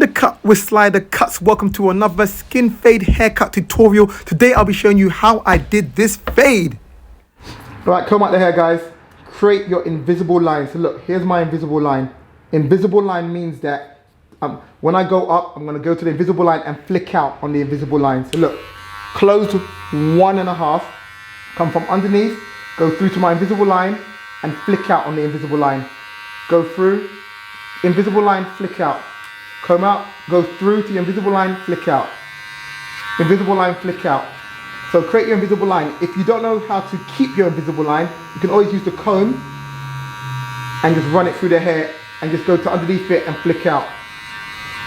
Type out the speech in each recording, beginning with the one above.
the cut with Slidercuts. Welcome to another skin fade haircut tutorial. Today I'll be showing you how I did this fade. Right, comb out the hair, guys. Create your invisible line. So look, here's my invisible line. Invisible line means that when I go up, I'm going to go to the invisible line and flick out on the invisible line. So look, close to 1.5, come from underneath, go through to my invisible line and flick out on the invisible line. Go through, invisible line, flick out. Comb out, go through to the invisible line, flick out. Invisible line, flick out. So create your invisible line. If you don't know how to keep your invisible line, you can always use the comb and just run it through the hair and just go to underneath it and flick out.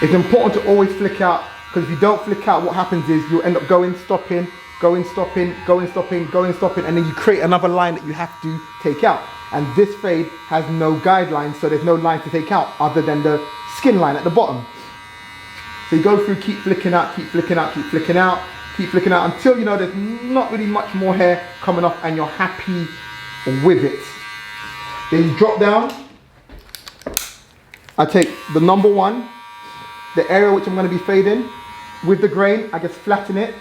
It's important to always flick out, because if you don't flick out, what happens is you'll end up going, stopping, going, stopping, going, stopping, going, stopping, and then you create another line that you have to take out. And this fade has no guidelines, so there's no line to take out other than the skin line at the bottom. So you go through, keep flicking out, keep flicking out, keep flicking out, keep flicking out until you know there's not really much more hair coming off and you're happy with it. Then you drop down. I take the number one, the area which I'm going to be fading, with the grain, I just flatten it.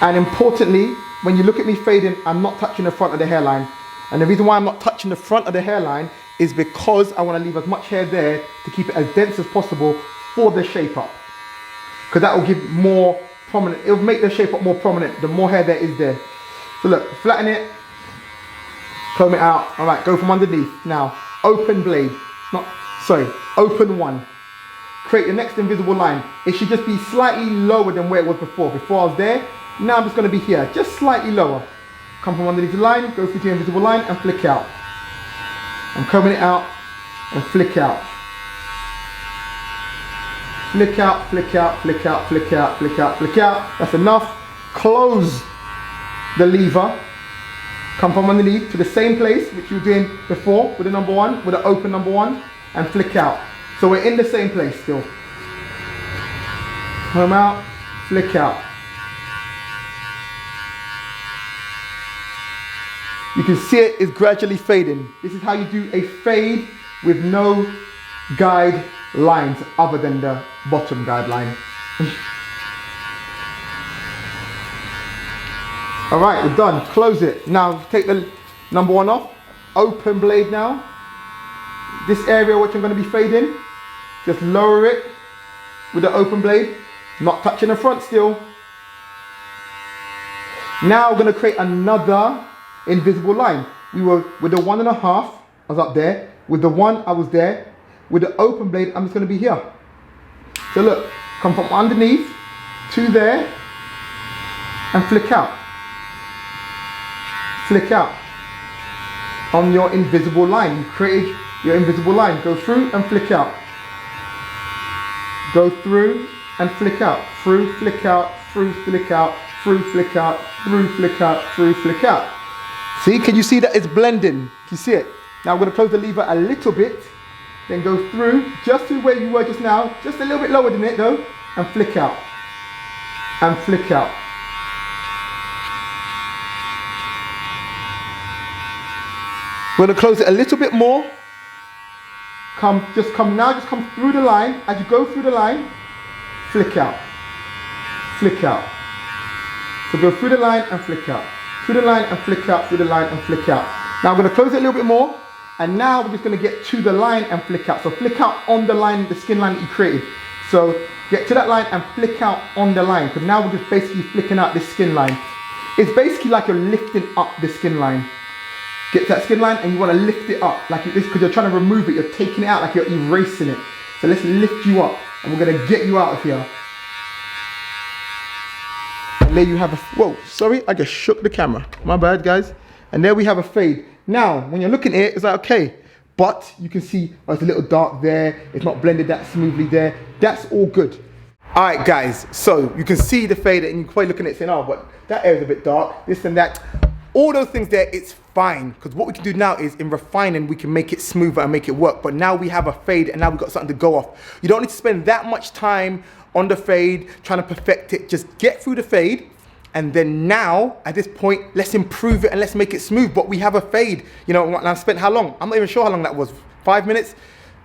And importantly, when you look at me fading, I'm not touching the front of the hairline. And the reason why I'm not touching the front of the hairline is because I want to leave as much hair there to keep it as dense as possible for the shape up. Because that will give more prominent, it will make the shape up more prominent, the more hair there is there. So look, flatten it, comb it out. All right, go from underneath. Now, open blade, open one. Create the next invisible line. It should just be slightly lower than where it was before. Before I was there, now I'm just going to be here, just slightly lower. Come from underneath the line, go through the invisible line and flick out. I'm combing it out and flick out. Flick out, flick out, flick out, flick out, flick out, flick out. That's enough. Close the lever. Come from underneath to the same place which you were doing before with the number one, with the open number one, and flick out. So we're in the same place still. Comb out, flick out. You can see it is gradually fading. This is how you do a fade with no guide lines other than the bottom guideline. All right, we're done. Close it. Now take the number one off. Open blade now. This area which I'm going to be fading, just lower it with the open blade, not touching the front still. Now we're going to create another invisible line. We were with the 1.5, I was up there. With the one, I was there. With the open blade, I'm just going to be here. So look, come from underneath to there and flick out. Flick out on your invisible line. You created your invisible line. Go through and flick out. Go through and flick out. Through, flick out, through, flick out, through, flick out, through, flick out, through, flick out. See, can you see that it's blending? Can you see it? Now I'm going to close the lever a little bit, then go through just to where you were just now, just a little bit lower than it though, and flick out. And flick out. We're going to close it a little bit more. Just come through the line. As you go through the line, flick out. Flick out. So go through the line and flick out. Through the line and flick out, through the line and flick out. Now I'm going to close it a little bit more, and now we're just going to get to the line and flick out. So flick out on the line, the skin line that you created. So get to that line and flick out on the line, because now we're just basically flicking out this skin line. It's basically like you're lifting up the skin line. Get to that skin line and you want to lift it up like this, because you're trying to remove it, you're taking it out like you're erasing it. So let's lift you up, and we're going to get you out of here. And there you have a, whoa, sorry, I just shook the camera. My bad, guys. And there we have a fade. Now, when you're looking at it, it's like, okay, but you can see it's a little dark there. It's not blended that smoothly there. That's all good. All right, guys, so you can see the fade, and you're probably looking at it saying, oh, but that area's a bit dark, this and that. All those things there, it's fine, because what we can do now is in refining, we can make it smoother and make it work. But now we have a fade, and now we've got something to go off. You don't need to spend that much time on the fade, trying to perfect it. Just get through the fade, and then now, at this point, let's improve it and let's make it smooth. But we have a fade. You know, and I spent how long? I'm not even sure how long that was. 5 minutes?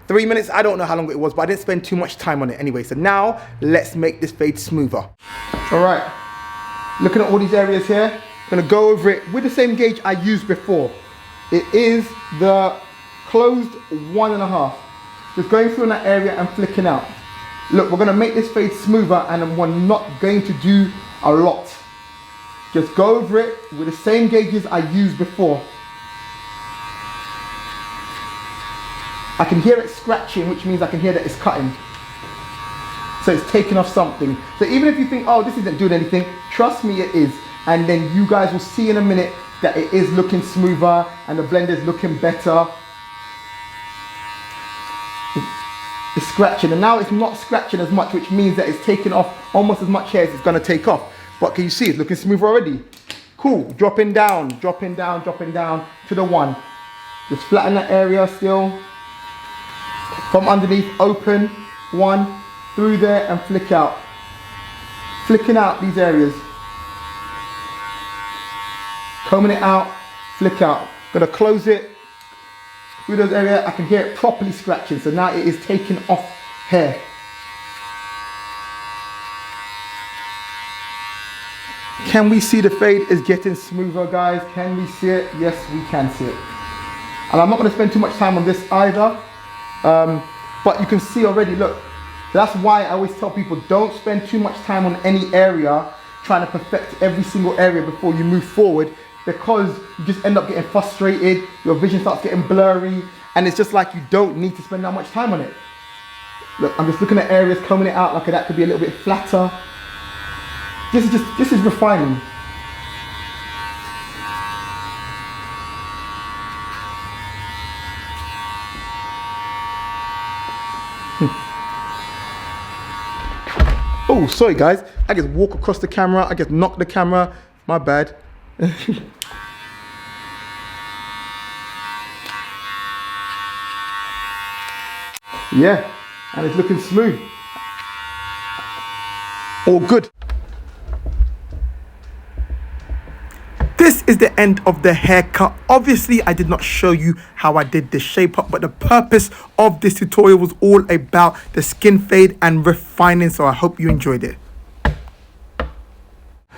3 minutes, I don't know how long it was, but I didn't spend too much time on it anyway. So now, let's make this fade smoother. All right, looking at all these areas here, I'm gonna go over it with the same gauge I used before. It is the closed 1.5. Just going through in that area and flicking out. Look, we're gonna make this fade smoother and we're not going to do a lot. Just go over it with the same gauges I used before. I can hear it scratching, which means I can hear that it's cutting. So it's taking off something. So even if you think, oh, this isn't doing anything, trust me, it is. And then you guys will see in a minute that it is looking smoother and the blender is looking better. It's scratching, and now it's not scratching as much, which means that it's taking off almost as much hair as it's gonna take off. But can you see it's looking smooth already? Cool, dropping down to the 1. Just flatten that area still. From underneath, open, 1, through there and flick out. Flicking out these areas. Combing it out, flick out. Gonna close it. Through those areas, I can hear it properly scratching. So now it is taking off hair. Can we see the fade is getting smoother, guys? Can we see it? Yes, we can see it. And I'm not gonna spend too much time on this either. But you can see already, look, that's why I always tell people don't spend too much time on any area trying to perfect every single area before you move forward, because you just end up getting frustrated, your vision starts getting blurry, and it's just like you don't need to spend that much time on it. Look, I'm just looking at areas, combing it out, like that could be a little bit flatter. This is refining. Oh, sorry guys, I just walk across the camera, I just knock the camera, my bad. Yeah, and it's looking smooth. All good. This is the end of the haircut. Obviously, I did not show you how I did the shape up, but the purpose of this tutorial was all about the skin fade and refining, so I hope you enjoyed it.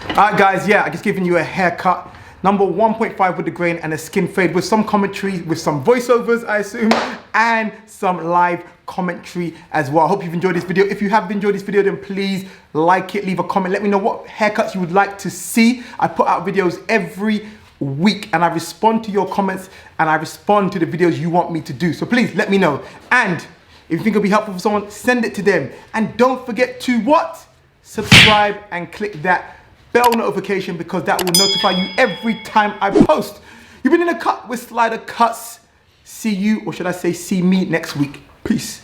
Alright guys, yeah, I just given you a haircut. Number 1.5 with the grain and a skin fade with some commentary, with some voiceovers, I assume, and some live commentary as well. I hope you've enjoyed this video. If you have enjoyed this video, then please like it, leave a comment, let me know what haircuts you would like to see. I put out videos every week and I respond to your comments and I respond to the videos you want me to do. So please let me know. And if you think it'll be helpful for someone, send it to them. And don't forget to what? Subscribe and click that bell notification, because that will notify you every time I post. You've been in a cut with Slidercuts. See you, or should I say see me, next week. Peace.